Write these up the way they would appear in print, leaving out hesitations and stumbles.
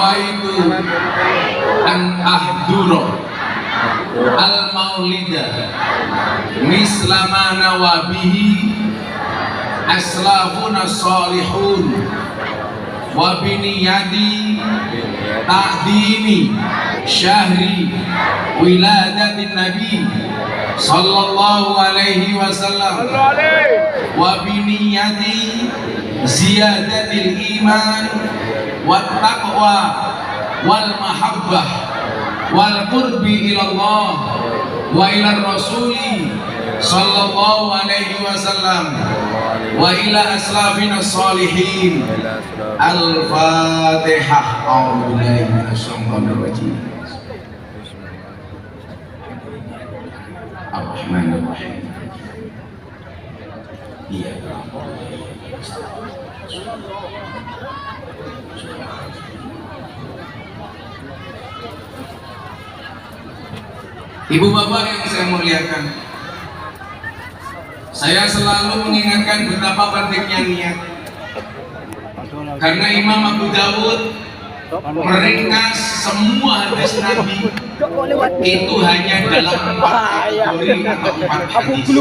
nawaitu an ahduro al maulida mislama nawabihi aslafuna salihun wa biniyadi ta'dimi syahri wiladatin nabi sallallahu alaihi wasallam wa biniyadi ziyadatil iman wat taqwa wal mahabbah wal qurbi ilallah wa ila rasuli sallallahu alaihi wasallam wa ila aslafina salihin. Al-Fatihah. A'udzu billahi minasyaitonir rajim. Ar-Rahmanir Rahim. Iya. Ibu bapak yang saya muliakan, saya selalu mengingatkan betapa pentingnya niat. Karena Imam Abu Dawud meringkas semua hadis Nabi itu hanya dalam 4 kategori atau 4 hadis.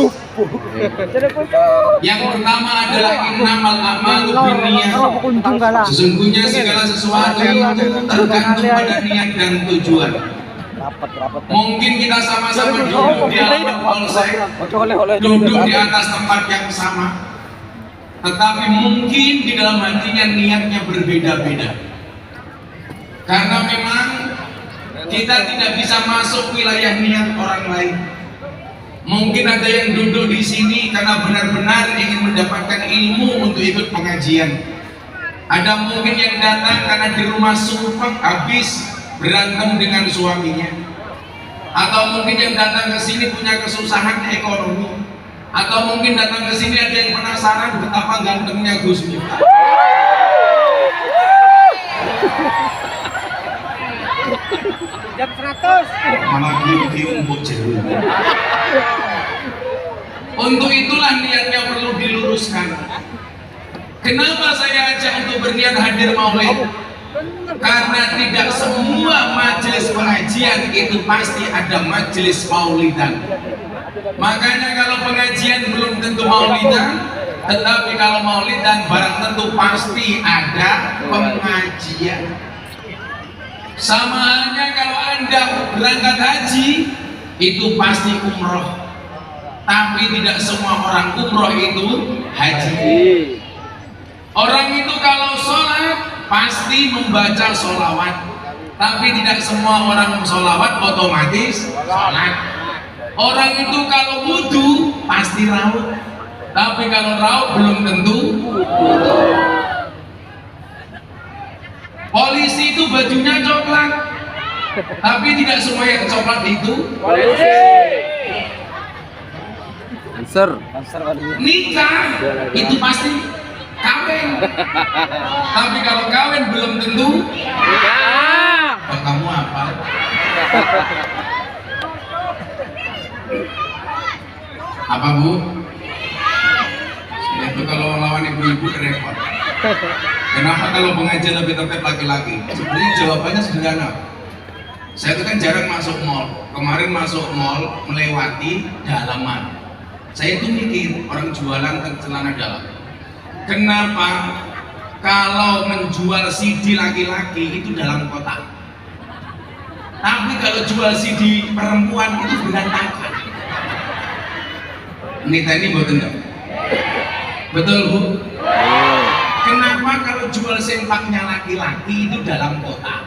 Yang pertama adalah innamal a'malu binniyat. Sesungguhnya segala sesuatu tergantung pada niat dan tujuan. Mungkin kita sama-sama duduk di halaman polsek, duduk di atas tempat yang sama, tetapi mungkin di dalam hatinya niatnya berbeda-beda. Karena memang kita tidak bisa masuk wilayah niat orang lain. Mungkin ada yang duduk di sini karena benar-benar ingin mendapatkan ilmu untuk ikut pengajian. Ada mungkin yang datang karena di rumah sumpah habis berantem dengan suaminya, atau mungkin yang datang ke sini punya kesusahan ekonomi, atau mungkin datang ke sini ada yang penasaran betapa gantengnya Gus Miftah. Jam 100 Malah biung mbok jeru. Untuk itulah niatnya perlu diluruskan. Kenapa saya ajak untuk berniat hadir maulid? Karena tidak semua majelis pengajian itu pasti ada majelis maulidan. Makanya kalau pengajian belum tentu maulidan, tetapi kalau maulidan barang tentu pasti ada pengajian. Sama halnya kalau Anda berangkat haji, itu pasti umroh. Tapi tidak semua orang umroh itu haji. Orang itu kalau sholat pasti membaca sholawat, tapi tidak semua orang sholawat otomatis sholat. Orang itu kalau wudhu pasti raut, tapi kalau raut belum tentu wudhu. Polisi itu bajunya coklat, tapi tidak semua yang coklat itu polisi. Nikah itu pasti kawin, tapi kalau kawin belum tentu nikah. Kamu apa? Apa Bu? Itu kalau lawan ibu-ibu repot. Kenapa kalau pengajian lebih tertib laki-laki? Sebenarnya jawabannya sederhana. Saya itu kan jarang masuk mall. Kemarin masuk mall melewati dalaman. Saya itu mikir orang jualan celana dalam. Kenapa kalau menjual CD laki-laki itu dalam kotak, tapi kalau jual CD perempuan itu berantakan? Ini tadi betul, betul Bu? Kenapa kalau jual sempaknya laki-laki itu dalam kotak,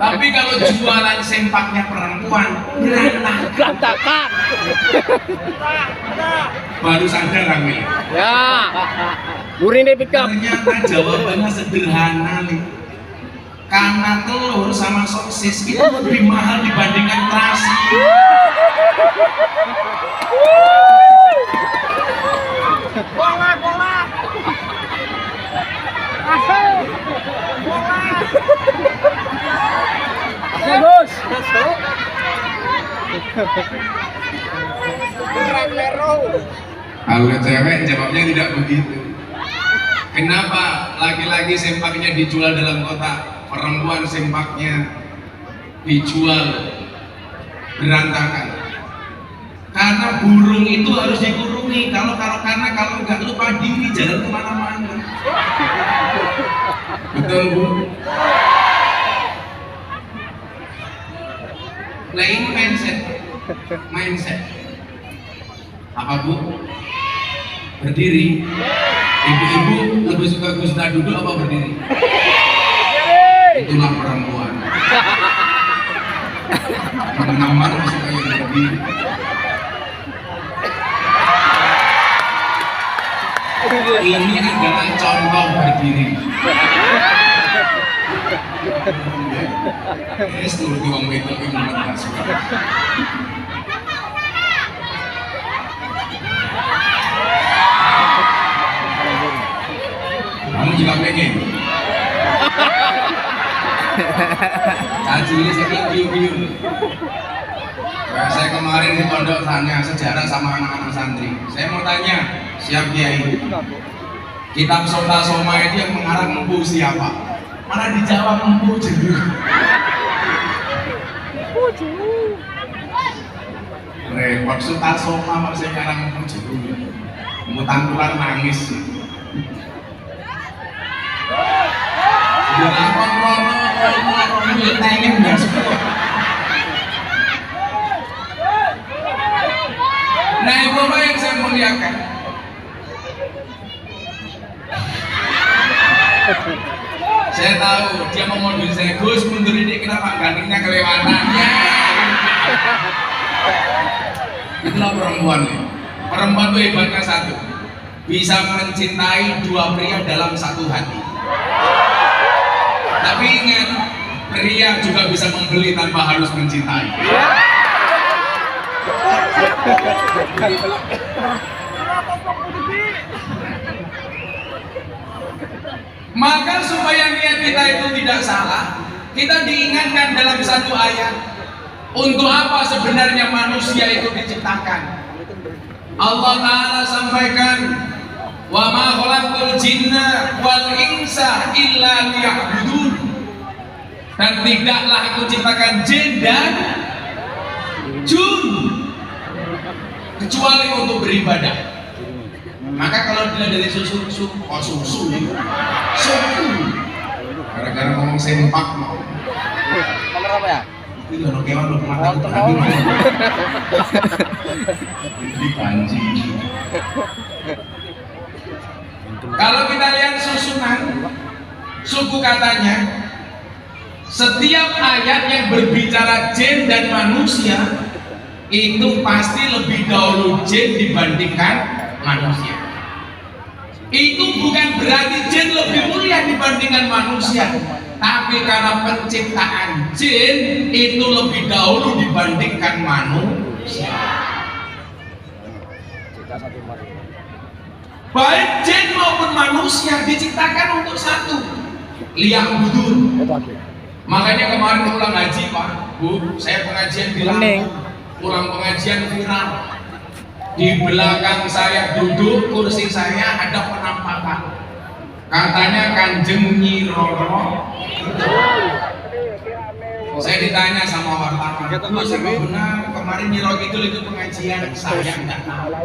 tapi kalau jualan sempaknya perempuan berantakan? Baru sadar Amil. Ya, murni pickup. Ternyata jawabannya sederhana nih. Karena telur sama sosis itu lebih mahal dibandingkan terasi. Bola. Asal. Bola. Bagus. Kalau cewek jawabnya tidak begitu. Kenapa laki-laki sempaknya dijual dalam kotak? perempuan sempaknya dijual berantakan. Karena burung itu harus dikurungi. Kalau nggak lupa diri jalan kemana-mana. Betul Bu? Nah ini mindset. Apa Bu? Berdiri. Ibu-ibu lebih suka Gusna duduk apa berdiri? Itulah perempuan. Menamar suka yang berdiri. Ini adalah contoh berdiri. Ini seluruh uang itu yang mengenal. Kamu juga pengen? Caci ini saya biu-biu. Saya kemarin di pondok tanya sejarah sama anak-anak santri. Saya mau tanya, siap Kiai? Kitab Sota Soma itu yang mengarang Empu siapa? Mana dijawab Empu Jeru. Repot Sota Soma masih ngarang Empu Jeru. Empu Tangkulan nangis. Jangan kontrol, tengin nggak semua. Nah, ibu bapak yang saya muliakan, saya tahu dia mau modul saya, Gus mundur ini kenapa gantengnya kelewatan? Ya. Itulah perempuan nih. Perempuan itu hebatnya satu, bisa mencintai dua pria dalam satu hati. Tapi ingat, pria juga bisa membeli tanpa harus mencintai. Maka supaya niat kita itu tidak salah, kita diingatkan dalam satu ayat, untuk apa sebenarnya manusia itu diciptakan. Allah Ta'ala sampaikan, wa ma khalaqtul jinna wal insa illa liya'budun. Dan tidaklah aku ciptakan jin dan jin kecuali untuk beribadah. Maka kalau dilihat dari susu gara-gara ngomong sempak mau Nomor apa ya? itu orang kewan lo mata lagi di panci. Kalau kita lihat susunan suku katanya, setiap ayat yang berbicara jin dan manusia itu pasti lebih dahulu jin dibandingkan manusia. Itu bukan berarti jin lebih mulia dibandingkan manusia, tapi karena penciptaan jin itu lebih dahulu dibandingkan manusia. Baik jin maupun manusia diciptakan untuk satu, liya'budun. Makanya kemarin pulang ngaji Pak, Bu, saya pengajian bilang pulang pengajian viral. Di belakang saya duduk, kursi saya ada penampakan. Katanya Kanjeng Nyi Roro. Saya ditanya sama wartawan, Gus, apa benar kemarin Nyi Roro itu ikut pengajian? Saya enggak tahu.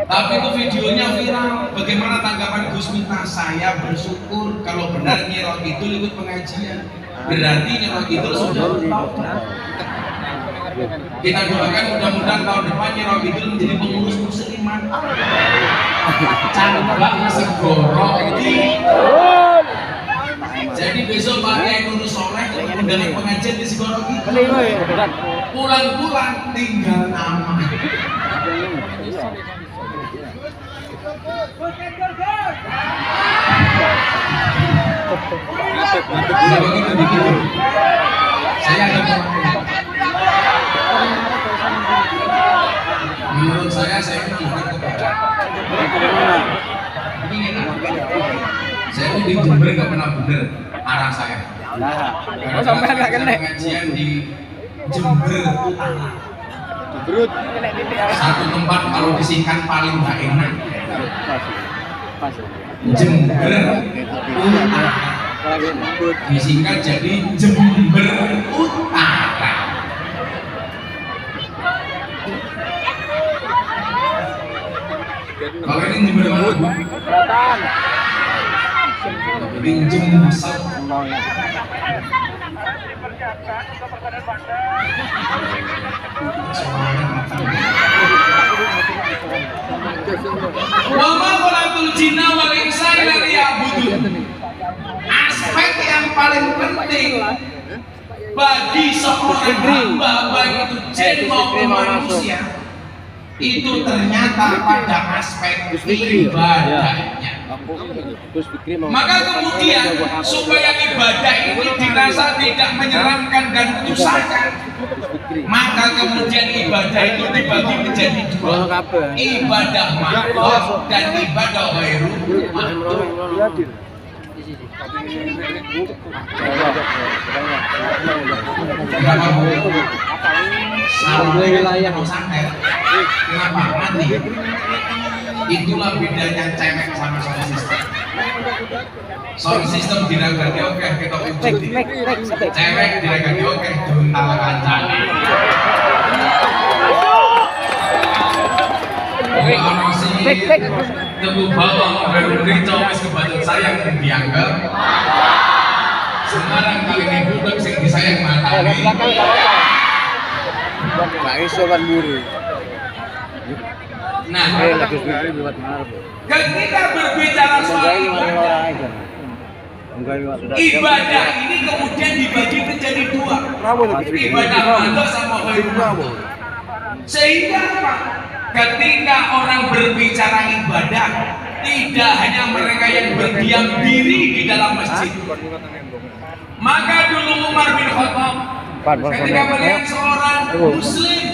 Tapi itu videonya viral. Bagaimana tanggapan Gus Miftah? Saya bersyukur kalau benar Nyi Roro itu ikut pengajian. Berarti Nyi Roro itu sudah tahu. Kita doakan mudah-mudahan tahun depan Nyi Roro itu menjadi pengurus musliman. Cambak segoro ini. Jadi besok Pak Kiai Nurul Soleh undangan pengajian di Segoro ini. Pulang-pulang tinggal nama. Saya ada menurut saya ini bukan kepada ini saya itu di Jember nggak pernah bener arah saya. Sampai nggak kena pengajian di Jember Utara. Satu tempat kalau disingkat paling nggak enak. Jember Utara. disingkat jadi Jember Utara. Kalau ini Jember mana? Selatan. Ini Jember. Wa ma khalaqul jinna wal insa illa liya'budun. Aspek yang paling penting bagi seorang hamba, baik itu jin maupun manusia, itu ternyata pada aspek ibadahnya. Maka kemudian supaya ibadah ini dirasa tidak menyeramkan dan menyusahkan, maka kemudian ibadah itu dibagi menjadi dua, ibadah makhluk dan ibadah ghairu makhluk. Wilayah santet, kenapa mati? Itulah bedanya cewek sama sound system. Sound system diragati oke, kita uji. Cewek diragati oke, juntal kancane. Ono sih tebu bawang baru rico wis kebacut sayang dianggap. Semarang kali ini budak sing disayang matane. Nangis sobat buru. Nah, ketika berbicara soal ibadah ini kemudian dibagi menjadi dua, ibadah makhluk sama ghairu makhluk. Sehingga apa? Ketika orang berbicara ibadah, tidak hanya mereka yang berdiam diri di dalam masjid. Maka dulu Umar bin Khattab ketika melihat seorang muslim